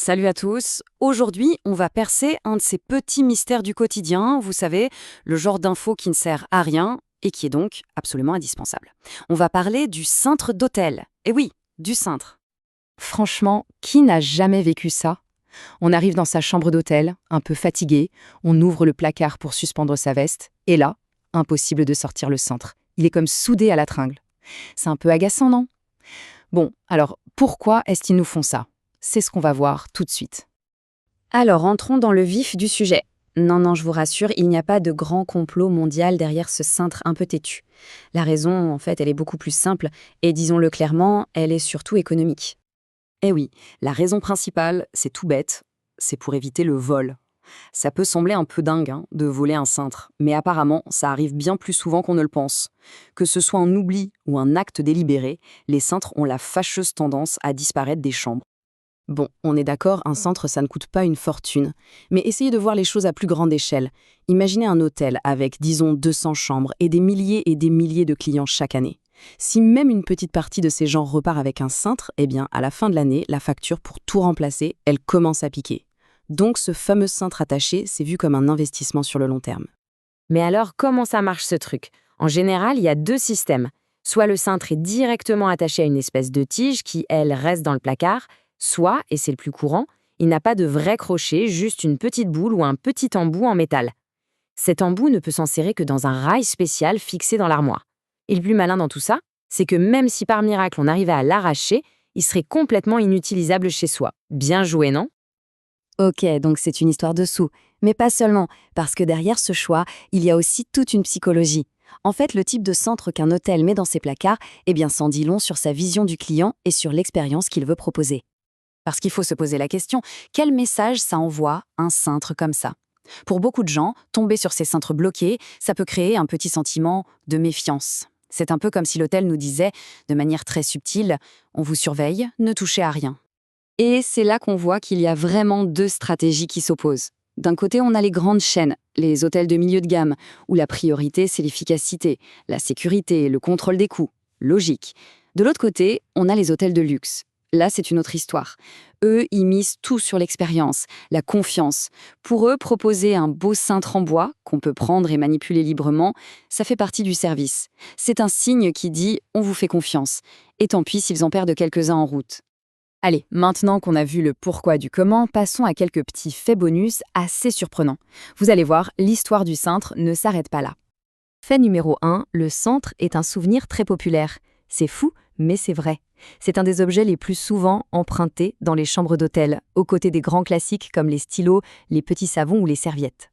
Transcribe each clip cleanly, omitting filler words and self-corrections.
Salut à tous. Aujourd'hui, on va percer un de ces petits mystères du quotidien, vous savez, le genre d'info qui ne sert à rien et qui est donc absolument indispensable. On va parler du cintre d'hôtel. Et oui, du cintre. Franchement, qui n'a jamais vécu ça? On arrive dans sa chambre d'hôtel, un peu fatigué, on ouvre le placard pour suspendre sa veste, et là, impossible de sortir le cintre. Il est comme soudé à la tringle. C'est un peu agaçant, non? Bon, alors pourquoi est-ce qu'ils nous font ça? C'est ce qu'on va voir tout de suite. Alors, entrons dans le vif du sujet. Non, je vous rassure, il n'y a pas de grand complot mondial derrière ce cintre un peu têtu. La raison, en fait, elle est beaucoup plus simple, et disons-le clairement, elle est surtout économique. Eh oui, la raison principale, c'est tout bête, c'est pour éviter le vol. Ça peut sembler un peu dingue de voler un cintre, mais apparemment, ça arrive bien plus souvent qu'on ne le pense. Que ce soit un oubli ou un acte délibéré, les cintres ont la fâcheuse tendance à disparaître des chambres. Bon, on est d'accord, un centre, ça ne coûte pas une fortune. Mais essayez de voir les choses à plus grande échelle. Imaginez un hôtel avec, disons, 200 chambres et des milliers de clients chaque année. Si même une petite partie de ces gens repart avec un cintre, eh bien, à la fin de l'année, la facture pour tout remplacer, elle commence à piquer. Donc, ce fameux cintre attaché, c'est vu comme un investissement sur le long terme. Mais alors, comment ça marche ce truc? En général, il y a deux systèmes. Soit le cintre est directement attaché à une espèce de tige qui, elle, reste dans le placard, soit, et c'est le plus courant, il n'a pas de vrai crochet, juste une petite boule ou un petit embout en métal. Cet embout ne peut s'insérer que dans un rail spécial fixé dans l'armoire. Et le plus malin dans tout ça, c'est que même si par miracle on arrivait à l'arracher, il serait complètement inutilisable chez soi. Bien joué, non? Ok, donc c'est une histoire de sous. Mais pas seulement, parce que derrière ce choix, il y a aussi toute une psychologie. En fait, le type de centre qu'un hôtel met dans ses placards, eh bien, s'en dit long sur sa vision du client et sur l'expérience qu'il veut proposer. Parce qu'il faut se poser la question, quel message ça envoie, un cintre comme ça? Pour beaucoup de gens, tomber sur ces cintres bloqués, ça peut créer un petit sentiment de méfiance. C'est un peu comme si l'hôtel nous disait, de manière très subtile, on vous surveille, ne touchez à rien. Et c'est là qu'on voit qu'il y a vraiment deux stratégies qui s'opposent. D'un côté, on a les grandes chaînes, les hôtels de milieu de gamme, où la priorité, c'est l'efficacité, la sécurité, le contrôle des coûts. Logique. De l'autre côté, on a les hôtels de luxe. Là, c'est une autre histoire. Eux, ils misent tout sur l'expérience, la confiance. Pour eux, proposer un beau cintre en bois, qu'on peut prendre et manipuler librement, ça fait partie du service. C'est un signe qui dit « on vous fait confiance ». Et tant pis s'ils en perdent quelques-uns en route. Allez, maintenant qu'on a vu le pourquoi du comment, passons à quelques petits faits bonus assez surprenants. Vous allez voir, l'histoire du cintre ne s'arrête pas là. Fait numéro 1, le cintre est un souvenir très populaire. C'est fou, mais c'est vrai. C'est un des objets les plus souvent empruntés dans les chambres d'hôtel, aux côtés des grands classiques comme les stylos, les petits savons ou les serviettes.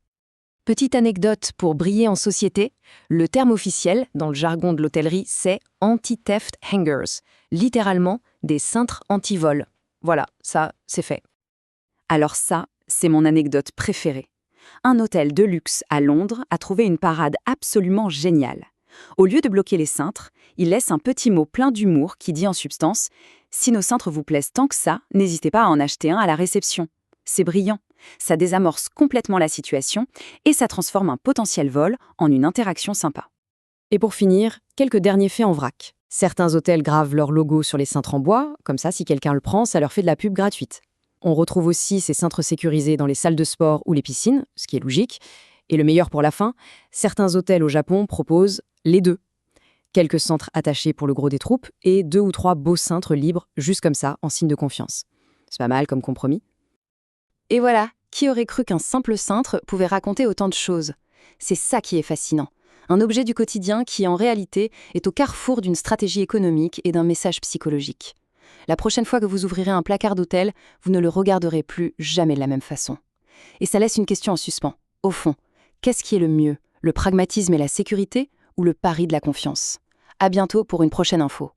Petite anecdote pour briller en société, le terme officiel, dans le jargon de l'hôtellerie, c'est anti-theft hangers, littéralement des cintres anti-vol. Voilà, ça, c'est fait. Alors ça, c'est mon anecdote préférée. Un hôtel de luxe à Londres a trouvé une parade absolument géniale. Au lieu de bloquer les cintres, il laisse un petit mot plein d'humour qui dit en substance « Si nos cintres vous plaisent tant que ça, n'hésitez pas à en acheter un à la réception ». C'est brillant. Ça désamorce complètement la situation et ça transforme un potentiel vol en une interaction sympa. Et pour finir, quelques derniers faits en vrac. Certains hôtels gravent leur logo sur les cintres en bois, comme ça si quelqu'un le prend, ça leur fait de la pub gratuite. On retrouve aussi ces cintres sécurisés dans les salles de sport ou les piscines, ce qui est logique. Et le meilleur pour la fin, certains hôtels au Japon proposent les deux. Quelques cintres attachés pour le gros des troupes et 2 ou 3 beaux cintres libres, juste comme ça, en signe de confiance. C'est pas mal comme compromis. Et voilà, qui aurait cru qu'un simple cintre pouvait raconter autant de choses? C'est ça qui est fascinant. Un objet du quotidien qui, en réalité, est au carrefour d'une stratégie économique et d'un message psychologique. La prochaine fois que vous ouvrirez un placard d'hôtel, vous ne le regarderez plus jamais de la même façon. Et ça laisse une question en suspens. Au fond, qu'est-ce qui est le mieux? Le pragmatisme et la sécurité ou le pari de la confiance? À bientôt pour une prochaine info.